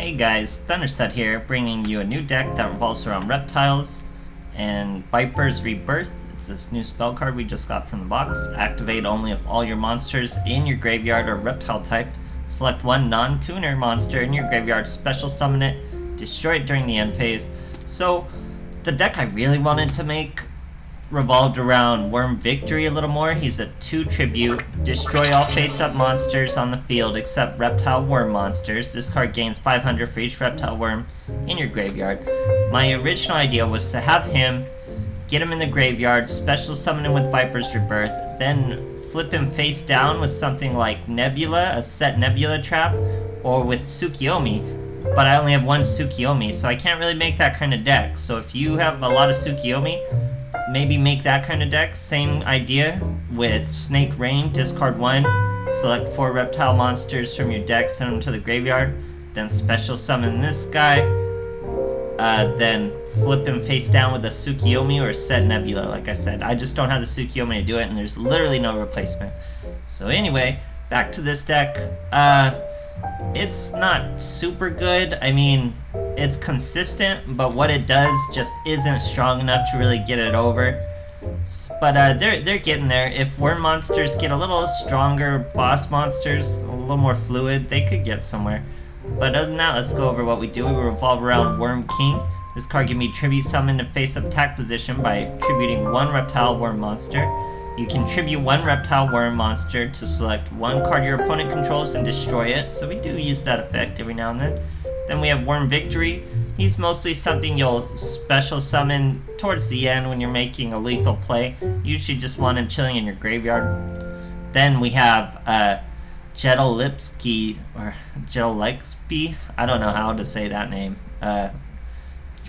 Hey guys, Thunderset here, bringing you a new deck that revolves around reptiles and Viper's Rebirth. It's this new spell card we just got from the box. Activate only if all your monsters in your graveyard are reptile type. Select one non-tuner monster in your graveyard, special summon it, destroy it during the end phase. So, the deck I really wanted to make revolved around Worm Victory a little more. He's a 2 tribute, destroy all face-up monsters on the field except reptile worm monsters. This card gains 500 for each reptile worm in your graveyard. My original idea was to have him, get him in the graveyard, special summon him with Viper's Rebirth, then flip him face down with something like Nebula, a set Nebula trap, or with Tsukiyomi. But I only have one Tsukiyomi, so I can't really make that kind of deck. So if you have a lot of Tsukiyomi, maybe make that kind of deck. Same idea with Snake Rain, discard 1, select 4 reptile monsters from your deck, send them to the graveyard, then special summon this guy, then flip him face down with a Tsukiyomi or a set Nebula. Like I said, I just don't have the Tsukiyomi to do it, and there's literally no replacement. So anyway, back to this deck. It's not super good. I mean, it's consistent, but what it does just isn't strong enough to really get it over. But they're getting there. If worm monsters get a little stronger, boss monsters a little more fluid, they could get somewhere. But other than that, let's go over what we do. We revolve around Worm King. This card can be tribute summoned to face-up attack position by tributing 1 reptile worm monster. You can tribute 1 reptile worm monster to select 1 card your opponent controls and destroy it, so we do use that effect every now and then. Then we have Worm Victory. He's mostly something you'll special summon towards the end when you're making a lethal play. Usually just want him chilling in your graveyard. Then we have Jedalipsky, or Jedalipsky, I don't know how to say that name.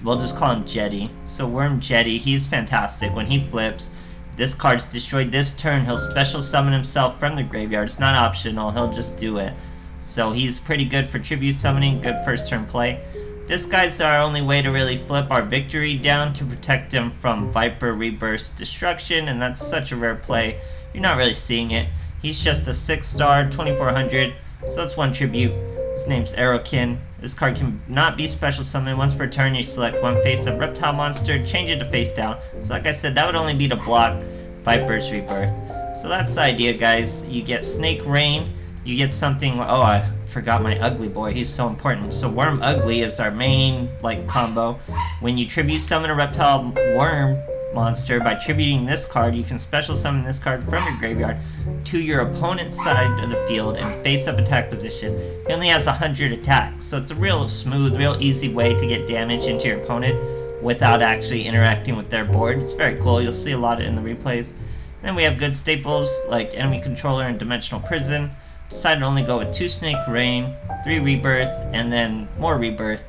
We'll just call him Jetty. So Worm Jetty, he's fantastic. When he flips, this card's destroyed this turn, he'll special summon himself from the graveyard. It's not optional, he'll just do it. So he's pretty good for tribute summoning, good first turn play. This guy's our only way to really flip our victory down to protect him from Viper Rebirth's destruction, and that's such a rare play. You're not really seeing it. He's just a 6-star, 2400, so that's 1 tribute. His name's Aerokin. This card can not be special summoned. Once per turn, you select 1 face-up reptile monster, change it to face down. So like I said, that would only be to block Viper's Rebirth. So that's the idea, guys. You get Snake Rain, you get something, oh, I forgot my Ugly Boy, he's so important. So Worm Ugly is our main, combo. When you tribute summon a reptile worm monster by tributing this card, you can special summon this card from your graveyard to your opponent's side of the field in face-up attack position. He only has 100 attacks, so it's a real smooth, real easy way to get damage into your opponent without actually interacting with their board. It's very cool, you'll see a lot in the replays. Then we have good staples like Enemy Controller and Dimensional Prison. Decided to only go with 2 Snake Rain, 3 Rebirth, and then more Rebirth.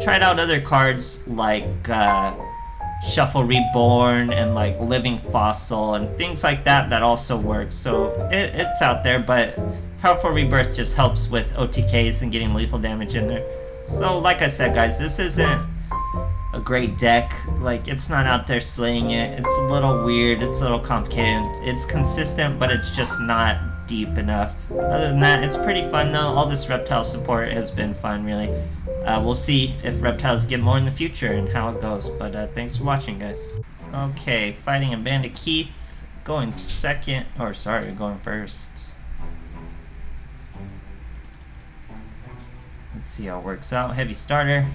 Tried out other cards like Shuffle Reborn and Living Fossil and things like that that also work. So it's out there, but Powerful Rebirth just helps with OTKs and getting lethal damage in there. So like I said, guys, this isn't a great deck. It's not out there slaying it. It's a little weird, it's a little complicated. It's consistent, but it's just not deep enough. Other than that, it's pretty fun though. All this reptile support has been fun, really. We'll see if reptiles get more in the future and how it goes, but thanks for watching, guys. Okay, fighting a Bandit Keith, going second, or sorry, going first. Let's see how it works out. Heavy starter.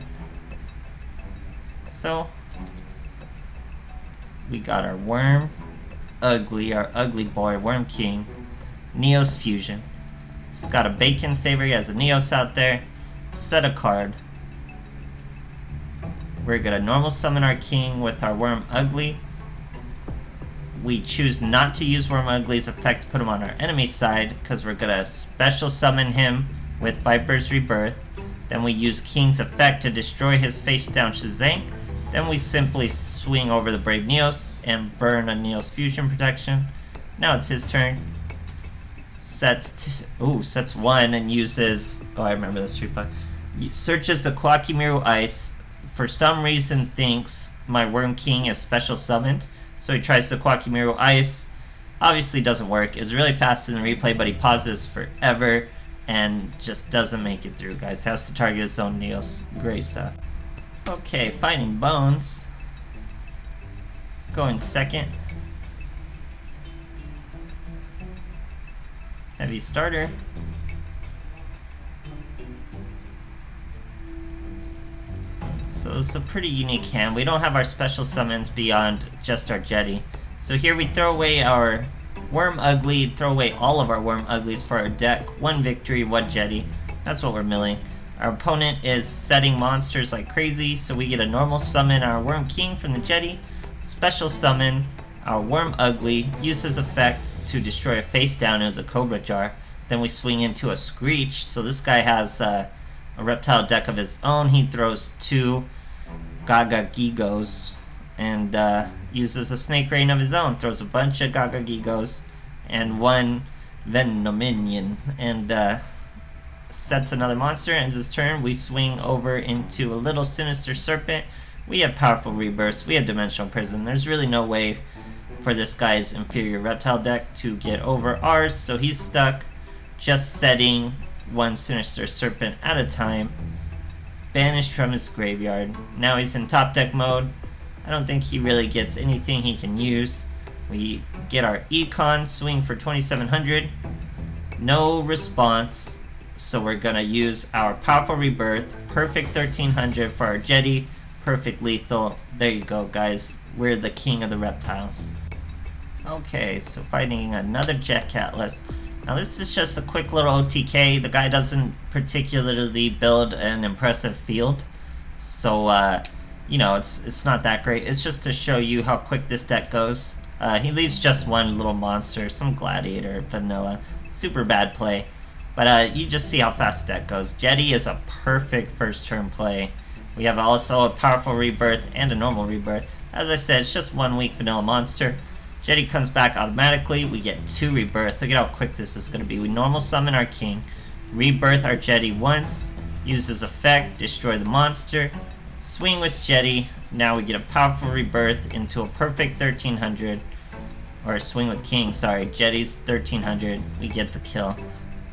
So, we got our Worm Ugly, our Ugly Boy, Worm King. Neos Fusion. He's got a Bacon Saver, he has a Neos out there. Set a card. We're gonna normal summon our king with our Worm Ugly. We choose not to use Worm Ugly's effect to put him on our enemy's side because we're gonna special summon him with Viper's Rebirth. Then we use King's effect to destroy his face down Shazam. Then we simply swing over the Brave Neos and burn a Neos Fusion protection. Now it's his turn. Sets 1 and uses, oh, I remember this replay. Searches the Kwakimiru Ice. For some reason thinks my Worm King is special summoned. So he tries the Kwakimiru Ice. Obviously doesn't work. It's really fast in the replay, but he pauses forever. and just doesn't make it through, guys. Has to target its own Neos. Great stuff. Okay, Fighting Bones. Going second. Heavy starter. So it's a pretty unique hand. We don't have our special summons beyond just our Jetty. So here we throw away our Worm Ugly, throw away all of our Worm Uglies for our deck. 1 victory, 1 Jetty. That's what we're milling. Our opponent is setting monsters like crazy, so we get a normal summon our Worm King from the Jetty, special summon our Worm Ugly, use his effect to destroy a face down. It was a Cobra Jar. Then we swing into a Screech, so this guy has a reptile deck of his own. He throws 2 Gaga Gigos and uses a Snake Rain of his own. Throws a bunch of Gaga Gigos and 1 Venominion and sets another monster. Ends his turn. We swing over into a little Sinister Serpent. We have powerful Rebirths. We have Dimensional Prison. There's really no way for this guy's inferior reptile deck to get over ours, so he's stuck just setting 1 Sinister Serpent at a time. Banished from his graveyard. Now he's in top deck mode. I don't think he really gets anything he can use. We get our Econ, swing for 2700. No response, so we're gonna use our powerful Rebirth. Perfect 1300 for our Jetty. Perfect lethal. There you go, guys. We're the king of the reptiles. Okay, so fighting another Jet Catlas. Now this is just a quick little OTK. The guy doesn't particularly build an impressive field, so you know, it's not that great. It's just to show you how quick this deck goes. He leaves just 1 little monster, some Gladiator, vanilla. Super bad play, but you just see how fast the deck goes. Jetty is a perfect first turn play. We have also a powerful Rebirth and a normal Rebirth. As I said, it's just 1 weak vanilla monster. Jetty comes back automatically. We get 2 Rebirth. Look at how quick this is going to be. We normal summon our King, Rebirth our Jetty once, use his effect, destroy the monster, swing with Jetty. Now we get a powerful Rebirth into a perfect 1300. Or swing with King, sorry. Jetty's 1300. We get the kill.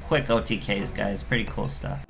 Quick OTKs, guys. Pretty cool stuff.